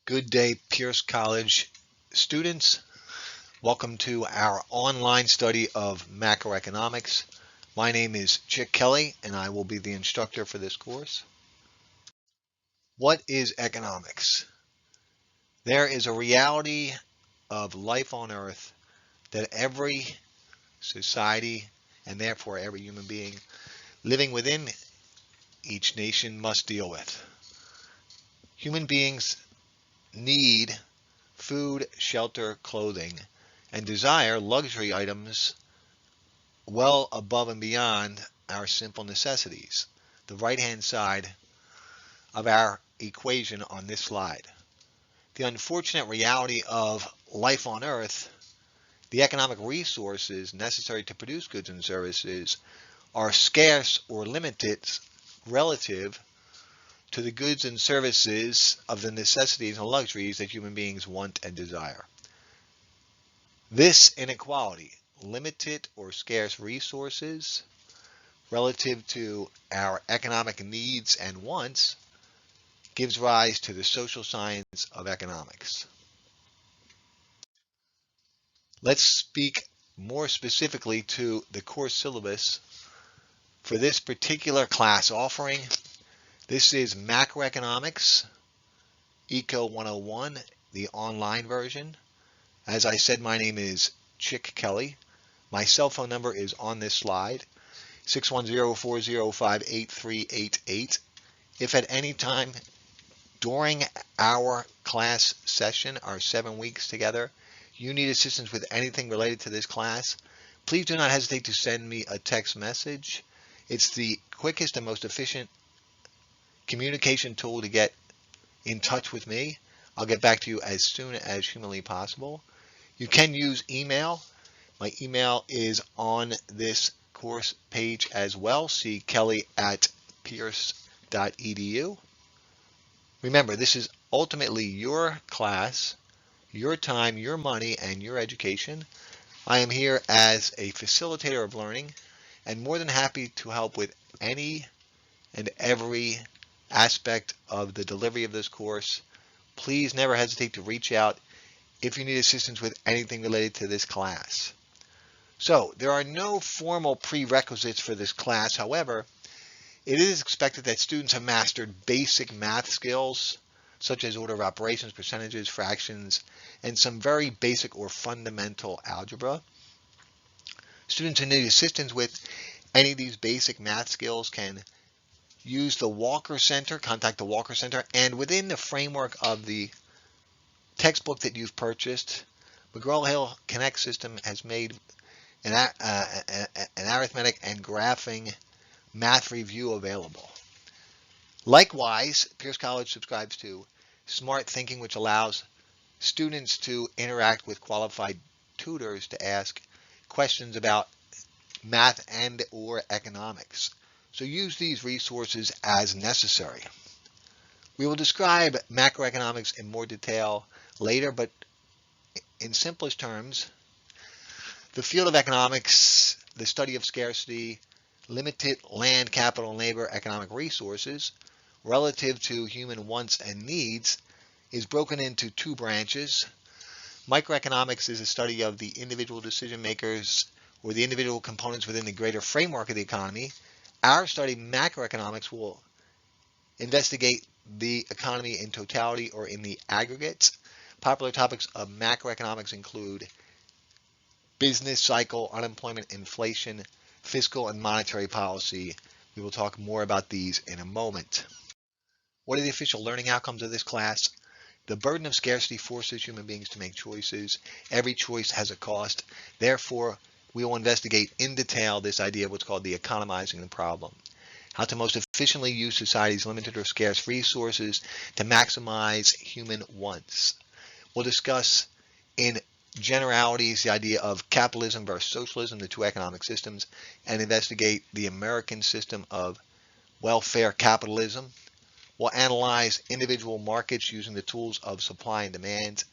Good day, Pierce College students. Welcome to our online study of macroeconomics. My name is Chick Kelly, and I will be the instructor for this course. What is economics? There is a reality of life on Earth that every society, and therefore every human being living within each nation, must deal with. Human beings need food, shelter, clothing, and desire luxury items well above and beyond our simple necessities. The right-hand side of our equation on this slide. The unfortunate reality of life on Earth, the economic resources necessary to produce goods and services are scarce or limited relative to the goods and services of the necessities and luxuries that human beings want and desire. This inequality, limited or scarce resources relative to our economic needs and wants, gives rise to the social science of economics. Let's speak more specifically to the course syllabus for this particular class offering. This is Macroeconomics, Eco 101, the online version. As I said, my name is Chick Kelly. My cell phone number is on this slide, 610-405-8388. If at any time during our class session, our 7 weeks together, you need assistance with anything related to this class, please do not hesitate to send me a text message. It's the quickest and most efficient communication tool to get in touch with me. I'll get back to you as soon as humanly possible. You can use email. My email is on this course page as well. See kelly@pierce.edu. Remember, this is ultimately your class, your time, your money, and your education. I am here as a facilitator of learning and more than happy to help with any and every aspect of the delivery of this course. Please never hesitate to reach out if you need assistance with anything related to this class. So, there are no formal prerequisites for this class. However, it is expected that students have mastered basic math skills, such as order of operations, percentages, fractions, and some very basic or fundamental algebra. Students who need assistance with any of these basic math skills can use the Walker Center, contact the Walker Center, and within the framework of the textbook that you've purchased, McGraw-Hill Connect system has made an arithmetic and graphing math review available. Likewise, Pierce College subscribes to Smart Thinking, which allows students to interact with qualified tutors to ask questions about math and or economics. So use these resources as necessary. We will describe macroeconomics in more detail later, but in simplest terms, the field of economics, the study of scarcity, limited land, capital, and labor economic resources relative to human wants and needs, is broken into two branches. Microeconomics is a study of the individual decision makers or the individual components within the greater framework of the economy. Our study, macroeconomics, will investigate the economy in totality or in the aggregate. Popular topics of macroeconomics include business cycle, unemployment, inflation, fiscal and monetary policy. We will talk more about these in a moment. What are the official learning outcomes of this class? The burden of scarcity forces human beings to make choices. Every choice has a cost. Therefore, we will investigate in detail this idea of what's called the economizing the problem. How to most efficiently use society's limited or scarce resources to maximize human wants. We'll discuss in generalities the idea of capitalism versus socialism, the two economic systems, and investigate the American system of welfare capitalism. We'll analyze individual markets using the tools of supply and demand.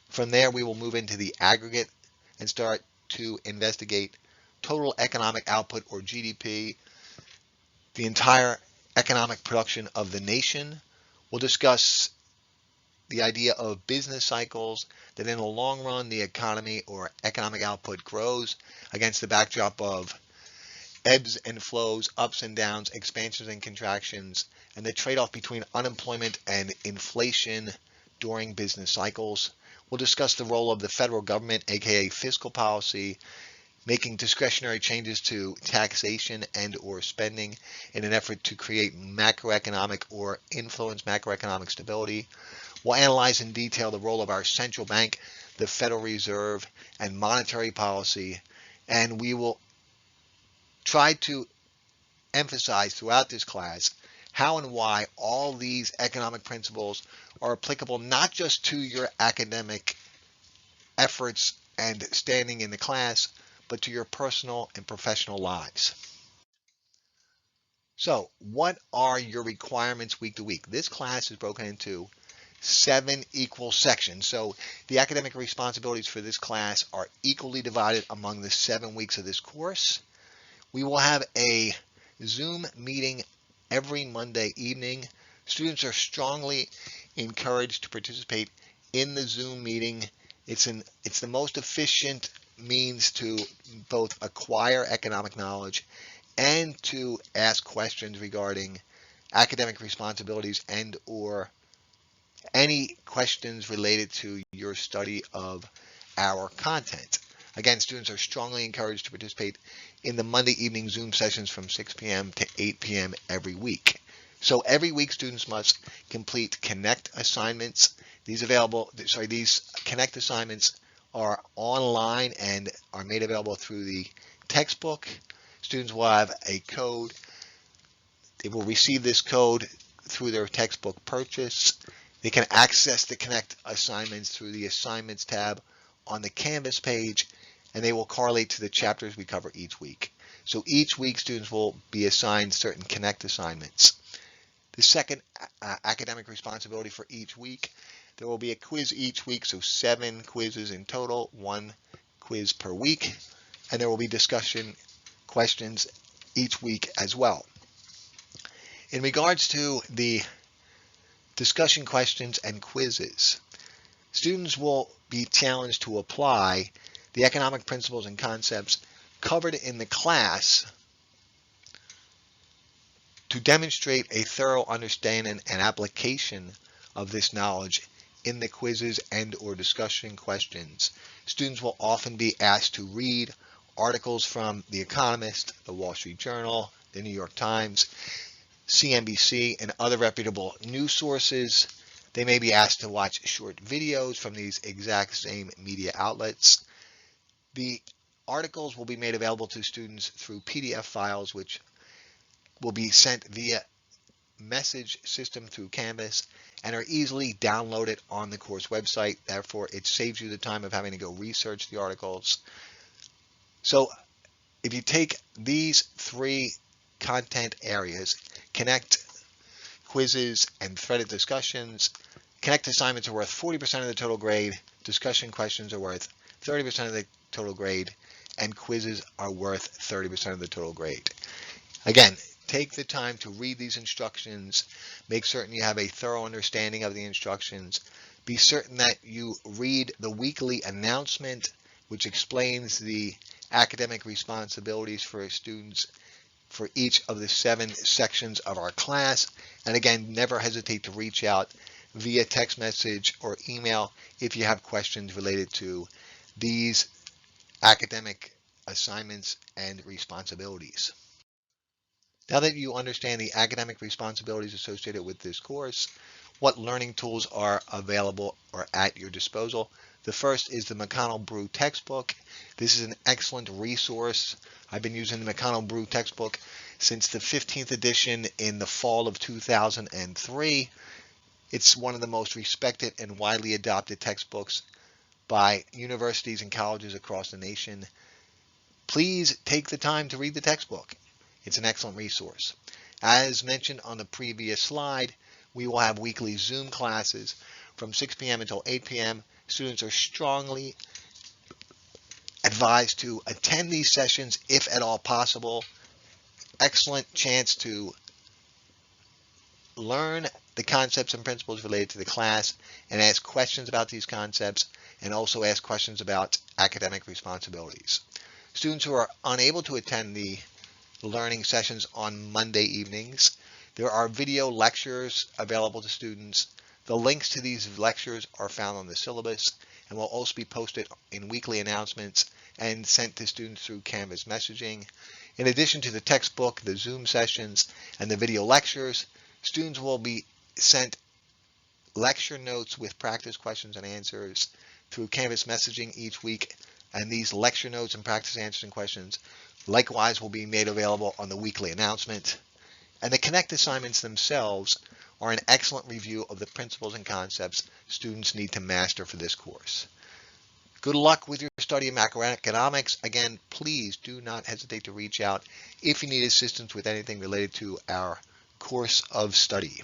From there, we will move into the aggregate and start to investigate total economic output, or GDP, the entire economic production of the nation. We'll discuss the idea of business cycles, that in the long run the economy or economic output grows against the backdrop of ebbs and flows, ups and downs, expansions and contractions, and the trade-off between unemployment and inflation during business cycles. We'll discuss the role of the federal government, aka fiscal policy, making discretionary changes to taxation and or spending in an effort to create macroeconomic or influence macroeconomic stability. We'll analyze in detail the role of our central bank, the Federal Reserve, and monetary policy, and we will try to emphasize throughout this class how and why all these economic principles are applicable not just to your academic efforts and standing in the class, but to your personal and professional lives. So, what are your requirements week to week? This class is broken into 7 equal sections. So, the academic responsibilities for this class are equally divided among the 7 weeks of this course. We will have a Zoom meeting every Monday evening. Students are strongly encouraged to participate in the Zoom meeting. It's the most efficient means to both acquire economic knowledge and to ask questions regarding academic responsibilities and or any questions related to your study of our content. Again, students are strongly encouraged to participate in the Monday evening Zoom sessions from 6 p.m. to 8 p.m. every week. So every week, students must complete Connect assignments. These Connect assignments are online and are made available through the textbook. Students will have a code. They will receive this code through their textbook purchase. They can access the Connect assignments through the Assignments tab on the Canvas page, and they will correlate to the chapters we cover each week. So each week, students will be assigned certain Connect assignments. The second academic responsibility for each week, there will be a quiz each week, so 7 quizzes in total, 1 quiz per week, and there will be discussion questions each week as well. In regards to the discussion questions and quizzes, students will be challenged to apply the economic principles and concepts covered in the class to demonstrate a thorough understanding and application of this knowledge in the quizzes and or discussion questions. Students will often be asked to read articles from The Economist, The Wall Street Journal, The New York Times, CNBC, and other reputable news sources. They may be asked to watch short videos from these exact same media outlets. The articles will be made available to students through PDF files, which will be sent via message system through Canvas and are easily downloaded on the course website. Therefore, it saves you the time of having to go research the articles. So if you take these 3 content areas, Connect, quizzes, and threaded discussions, Connect assignments are worth 40% of the total grade, discussion questions are worth 30% of the total grade, and quizzes are worth 30% of the total grade. Again, take the time to read these instructions, make certain you have a thorough understanding of the instructions, be certain that you read the weekly announcement, which explains the academic responsibilities for students for each of the 7 sections of our class. And again, never hesitate to reach out via text message or email if you have questions related to these academic assignments and responsibilities. Now that you understand the academic responsibilities associated with this course, what learning tools are available or at your disposal? The first is the McConnell-Brew textbook. This is an excellent resource. I've been using the McConnell-Brew textbook since the 15th edition in the fall of 2003. It's one of the most respected and widely adopted textbooks by universities and colleges across the nation. Please take the time to read the textbook. It's an excellent resource. As mentioned on the previous slide, we will have weekly Zoom classes from 6 p.m. until 8 p.m. Students are strongly advised to attend these sessions if at all possible. Excellent chance to learn the concepts and principles related to the class and ask questions about these concepts, and also ask questions about academic responsibilities. Students who are unable to attend the learning sessions on Monday evenings, there are video lectures available to students. The links to these lectures are found on the syllabus and will also be posted in weekly announcements and sent to students through Canvas messaging. In addition to the textbook, the Zoom sessions, and the video lectures, students will be sent lecture notes with practice questions and answers through Canvas messaging each week, and these lecture notes and practice answers and questions likewise will be made available on the weekly announcement. And the Connect assignments themselves are an excellent review of the principles and concepts students need to master for this course. Good luck with your study of macroeconomics. Again, please do not hesitate to reach out if you need assistance with anything related to our course of study.